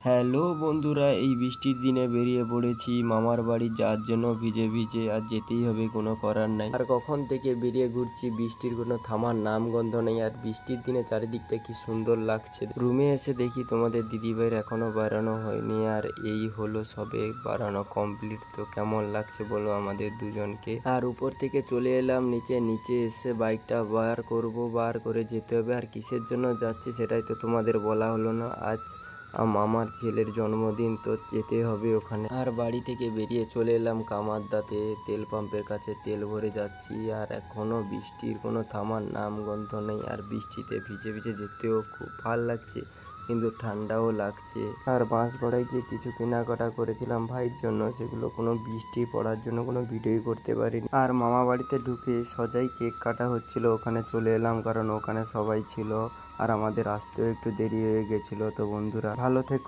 Hello বন্ধুরা, এই বৃষ্টির দিনে বেরিয়ে পড়েছি মামার বাড়ি যাওয়ার জন্য। ভিজে ভিজে আর যেতেই হবে, কোনো করার নাই। আর কখন থেকে বেরিয়ে ঘুরছি, বৃষ্টির কোনো থামার নাম গন্ধ নেই। আর বৃষ্টির দিনে চারিদিকটা কি সুন্দর লাগছে। রুমে এসে দেখি তোমাদের দিদিভাইয়ের এখনো বাড়ানো হয়নি, আর এই হলো সবে বাড়ানো কমপ্লিট। তো কেমন লাগছে বলো আমাদের দুজনকে। আর উপর থেকে চলে এলাম নিচে এসে বাইকটা বার করে যেতে হবে। আর কিসের জন্য যাচ্ছি সেটাই তো তোমাদের বলা হলো না। আজ মামার ছেলের জন্মদিন, তো যেতে হবে ওখানে। আর বাড়ি থেকে বেরিয়ে চলে এলাম কামারদাতে, তেল পাম্পের কাছে তেল ভরে যাচ্ছি। আর এখনো বৃষ্টির কোনো থামার নাম গন্ধ নেই। আর বৃষ্টিতে ভিজে ভিজে যেতেও খুব ভাল লাগছে, কিন্তু ঠান্ডাও লাগছে। আর বাঁশগড়ায় গিয়ে কিছু কেনাকাটা করেছিলাম ভাইয়ের জন্য, সেগুলো কোনো বৃষ্টি পড়ার জন্য কোনো ভিডিওই করতে পারিনি। আর মামা বাড়িতে ঢুকে সজাই কেক কাটা হচ্ছিল, ওখানে চলে এলাম কারণ ওখানে সবাই ছিল। আর আমাদের আসতেও একটু দেরি হয়ে গেছিল। তো বন্ধুরা ভালো থেকো।